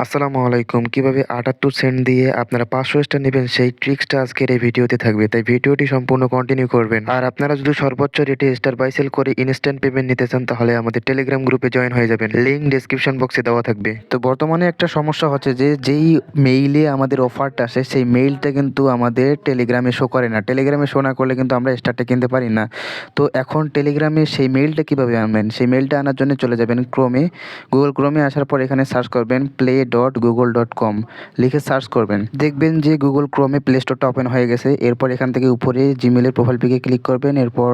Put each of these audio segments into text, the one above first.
আসসালামু আলাইকুম। কিভাবে ৭৮ সেন্ট দিয়ে আপনারা ৫০০ স্টার নিবেন সেই ট্রিক্সটা আজকের এই ভিডিওতে থাকবে। তাই ভিডিওটি সম্পূর্ণ কন্টিনিউ করবেন। আর আপনারা যদি সর্বোচ্চ রেটে স্টার বাই সেল করে ইনস্ট্যান্ট পেমেন্ট নিতে চান তাহলে আমাদের টেলিগ্রাম গ্রুপে জয়েন হয়ে যাবেন। লিংক ডেসক্রিপশন বক্সে দেওয়া থাকবে। তো বর্তমানে একটা সমস্যা হচ্ছে যে যেই মেইলে আমাদের অফারটা আসে সেই মেইলটা কিন্তু আমাদের টেলিগ্রামে শো করে না। টেলিগ্রামে শো না করলে কিন্তু আমরা স্টারটা কিনতে পারি না। তো এখন টেলিগ্রামে সেই মেইলটা কিভাবে আনবেন? সেই মেইলটা আনার জন্য চলে যাবেন ক্রোমে। গুগল ক্রোমে আসার পর এখানে সার্চ করবেন play.google.com লিখে সার্চ করবেন। দেখবেন যে গুগল ক্রোমে প্লে স্টোরটা ওপেন হয়ে গেছে। এরপর এখান থেকে উপরে জিমেলের প্রোফাইল পিকে ক্লিক করবেন। এরপর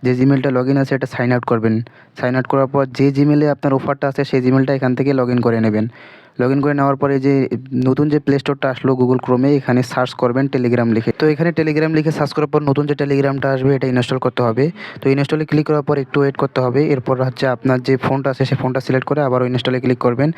যে জিমেলটা লগ ইন আছে এটা সাইন আউট করবেন। সাইন আউট করার পর যে জিমেলে আপনার অফারটা আছে সেই জিমেলটা এখান থেকে লগ ইন করে নেবেন। লগ ইন করে নেওয়ার পরে যে নতুন যে প্লে স্টোরটা আসলো গুগল ক্রোমে এখানে সার্চ করবেন টেলিগ্রাম লিখে। তো এখানে টেলিগ্রাম লিখে সার্চ করার পর নতুন যে টেলিগ্রামটা আসবে এটা ইনস্টল করতে হবে। তো ইনস্টলে ক্লিক করার পর একটু ওয়েট করতে হবে। এরপর হচ্ছে আপনার যে ফোনটা আছে সেই ফোনটা সিলেক্ট করে আবারও ইনস্টলে ক্লিক করবেন।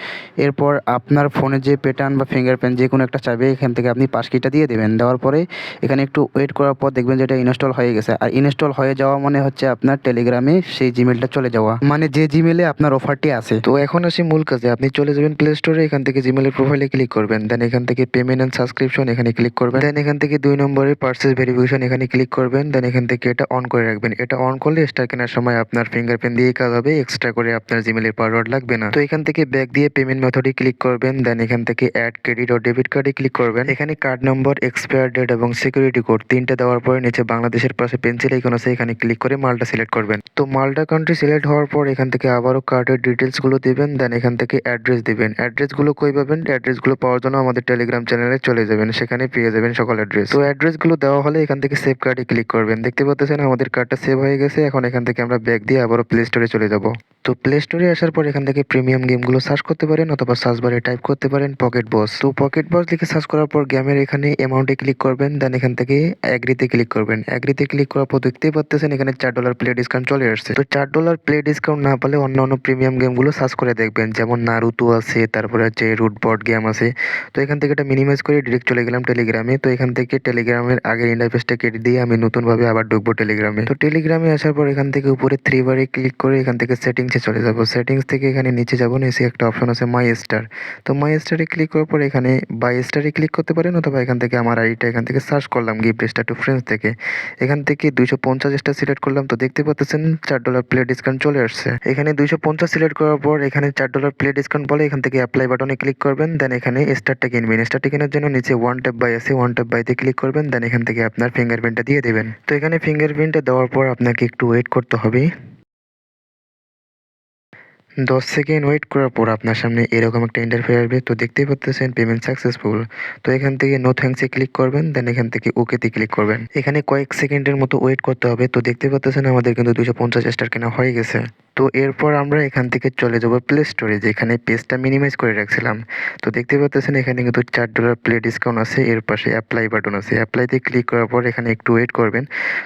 এরপর আপনার ফোনের যে প্যাটার্ন বা ফিঙ্গারপ্রিন্ট যে কোনো একটা চাইবে এখান থেকে আপনি পাসকিটা দিয়ে দেবেন। দেওয়ার পরে এখানে একটু ওয়েট করার পর দেখবেন যে এটা ইনস্টল হয়ে গেছে। আর ইনস্টল হয়ে যাওয়া মানে হচ্ছে আপনার টেলিগ্রামে সেই জিমেলটা চলে যাওয়া, মানে যে জিমেলে আপনার অফারটি আছে। তো এখন আসি মূল কাজে। আপনি চলে যাবেন প্লে স্টোরে, এখান থেকে জিমেলের প্রোফাইলে ক্লিক করবেন। দেন এখান থেকে পেমেন্ট অ্যান্ড সাবস্ক্রিপশন এখানে ক্লিক করবেন। দেন এখান থেকে 2 নম্বরে পারচেজ ভেরিফিকেশন এখানে ক্লিক করবেন। দেন এখান থেকে এটা অন করে রাখবেন। এটা অন করলে স্টার কেনার সময় আপনার ফিঙ্গারপ্রিন্ট দিয়েই কাজ হবে, এক্সট্রা করে আপনার জিমেলের পাসওয়ার্ড লাগবে না। তো এখান থেকে ব্যাক দিয়ে পেমেন্ট মেথডে ক্লিক করবেন। দেন এখান থেকে অ্যাড ক্রেডিট ও ডেবিট কার্ডে ক্লিক করবেন। এখানে কার্ড নম্বর, এক্সপায়ার ডেট এবং সিকিউরিটি কোড তিনটে দেওয়ার পরে নিচে বাংলাদেশের পাশে পেন্সিল আইকন আছে এখানে ক্লিক করে মালটা সিলেক্ট করবেন। তো মালটা কান্ট্রি সিলেক্ট হওয়ার পর এখান থেকে আবারও কার্ডের ডিটেলসগুলো দিবেন। দেন এখান থেকে অ্যাড্রেস দিবেন। অ্যাড্রেসগুলো কই পাবেন? অ্যাড্রেসগুলো পাওয়ার জন্য আমাদের টেলিগ্রাম চ্যানেলে চলে যাবেন, সেখানে পেয়ে যাবেন সকল অ্যাড্রেস। তো অ্যাড্রেসগুলো দেওয়া হলে এখান থেকে সেভ কার্ডে ক্লিক করবেন। দেখতে পাচ্ছেন আমাদের কার্ডটা সেভ হয়ে গেছে। এখন এখান থেকে আমরা ব্যাক দিয়ে আবারও প্লে স্টোরে চলে যাব। তো প্লে স্টোরে আসার পর এখান থেকে প্রিমিয়াম গেমগুলো সার্চ করতে পারেন অথবা সার্চ বারে টাইপ করতে পারেন পকেট বস। তো পকেট বস লিখে সার্চ করার পর গেমের এখানে অ্যামাউন্টে ক্লিক করবেন। দেন এখান থেকে অ্যাগ্রিতে ক্লিক করবেন। অ্যাগ্রিতে ক্লিক করার পর দেখতেই পাচ্ছেন এখানে $4 প্লে ডিসকাউন্ট চলে আসছে। তো $4 প্লে ডিসকাউন্ট না পেলে অন্যান্য প্রিমিয়াম গেমগুলো সার্চ করে দেখবেন, যেমন নারুতো আছে, তারপরে হচ্ছে রুট বট গেম আছে। তো এখান থেকে এটা মিনিমাইজ করে ডিরেক্ট চলে গেলাম টেলিগ্রামে। তো এখান থেকে টেলিগ্রামের আগের ইন্টারফেসটা কেটে দিয়ে আমি নতুনভাবে আবার ঢুকবো টেলিগ্রামে। তো টেলিগ্রামে আসার পর এখান থেকে উপরে 3 বারে ক্লিক করে এখান থেকে সেটিংসে চলে যাব। সেটিংস থেকে এখানে নিচে যাব, নিচে একটা অপশন আছে মাই স্টার। তো মাই স্টারে ক্লিক করার পর এখানে বাই স্টারে ক্লিক করতে পারেন অথবা এখান থেকে আমার আইডিটা এখান থেকে সার্চ করলাম গিফট স্টার টু ফ্রেন্ডস থেকে। এখান থেকে 250 স্টার সিলেক্ট করলাম। তো দেখতে পাচ্ছেন $4 প্লে ডিসকাউন্ট চলে আসছে। এখানে 250 সিলেক্ট করার পর এখানে $4 প্লে ডিসকাউন্ট বলে এখান থেকে অ্যাপ্লাই বাটনে ক্লিক করবেন। দেন এখানে স্টারটা কিনবেন। স্টারটা কেনার জন্য নিচে ওয়ান ট্যাপ বাই আছে, ওয়ান ট্যাপ বাইতে ক্লিক করবেন। দেন এখান থেকে আপনার ফিঙ্গারপ্রিন্টটা দিয়ে দেবেন। তো এখানে ফিঙ্গারপ্রিন্টটা দেওয়ার পর আপনাকে একটু ওয়েট করতে হবে। 10 সেকেন্ড ওয়েট করার পর আপনার সামনে এরকম একটা ইন্টারফেস আসবে। তো দেখতেই পাচ্ছেন পেমেন্ট সাকসেসফুল। তো এখান থেকে নো থ্যাঙ্কসে ক্লিক করবেন। দেন এখান থেকে ওকেতে ক্লিক করবেন। এখানে কয়েক সেকেন্ডের মতো ওয়েট করতে হবে। তো দেখতে পাচ্ছেন আমাদের কিন্তু 250 স্টার কেনা হয়ে গেছে। তো এরপর আমরা এখান থেকে চলে যাব প্লে স্টোরে, যেখানে পেজটা মিনিমাইজ করে রাখছিলাম। তো দেখতে পাচ্ছেন এখানে কিন্তু $4 প্লে ডিসকাউন্ট আছে, এর পাশে অ্যাপ্লাই বাটন আছে। অ্যাপ্লাইতে ক্লিক করার পর এখানে একটু ওয়েট করবেন।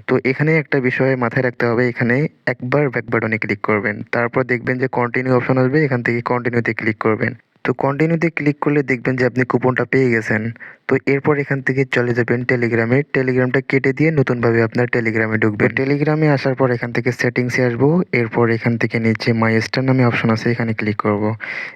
তো এখানে একটা বিষয় মাথায় রাখতে হবে, এখানে একবার ব্যাক বাটনে ক্লিক করবেন। তারপর দেখবেন যে কন্টিনিউ অপশন আসবে, এখান থেকে কন্টিনিউতে ক্লিক করবেন। তো কন্টিনিউতে ক্লিক করলে দেখবেন যে আপনি কুপনটা পেয়ে গেছেন। তো এরপর এখান থেকে চলে যাবেন টেলিগ্রামে। টেলিগ্রামটা কেটে দিয়ে নতুনভাবে আপনার টেলিগ্রামে ঢুকবেন। টেলিগ্রামে আসার পর এখান থেকে সেটিংসে আসবো। এরপর এখান থেকে নিচে মাই স্টার নামে অপশন আছে, এখানে ক্লিক করব।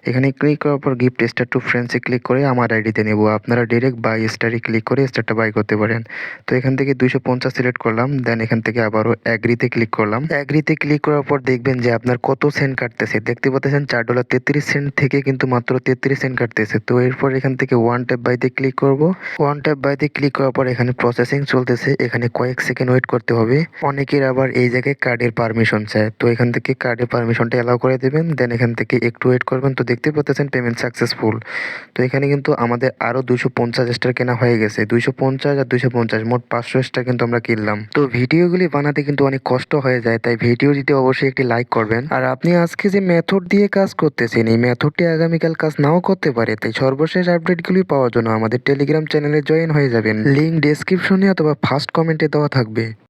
এখানে ক্লিক করার পর গিফট স্টার টু ফ্রেন্ডসে ক্লিক করে আমার আইডিতে নেব। আপনারা ডিরেক্ট বাই স্টারে ক্লিক করে স্টারটা বাই করতে পারেন। তো এখান থেকে 250 সিলেক্ট করলাম। দেন এখান থেকে আবারও অ্যাগ্রিতে ক্লিক করলাম। অ্যাগ্রিতে ক্লিক করার পর দেখবেন যে আপনার কত সেন্ট কাটতেছে। দেখতে পাচ্ছেন $4.33 থেকে কিন্তু মাত্র 33 সেন্ট কাটতেছে। তো এরপর এখান থেকে ওয়ান ট্যাপ বাইতে ক্লিক করব। ওয়ান ট্যাপ বাইতে ক্লিক করার পর এখানে প্রসেসিং চলতেছে, এখানে কয়েক সেকেন্ড ওয়েট করতে হবে। অনেকের আবার এই জায়গায় কার্ডের পারমিশন চায়। তো এখান থেকে কার্ডের পারমিশনটা অ্যালাউ করে দেবেন। দেন এখান থেকে একটু ওয়েট করবেন। তো দেখতে পাচ্ছেন পেমেন্ট সাকসেসফুল। তো এখানে কিন্তু আমাদের আরও 250 স্টার কেনা হয়ে গেছে। 250 আর 250 মোট 500 স্টার কিন্তু আমরা কিনলাম। তো ভিডিওগুলি বানাতে কিন্তু অনেক কষ্ট হয়ে যায়, তাই ভিডিও দিতে অবশ্যই একটি লাইক করবেন। আর আপনি আজকে যে মেথড দিয়ে কাজ করতেছেন এই মেথডটি আগামীকাল কাজ নাও করতে পারে, তাই সর্বশেষ আপডেটগুলি পাওয়ার জন্য আমাদের টেলিগ্রাম চ্যানেলে জয়েন হয়ে যাবেন। লিঙ্ক ডেসক্রিপশনে অথবা ফার্স্ট কমেন্টে দেওয়া থাকবে।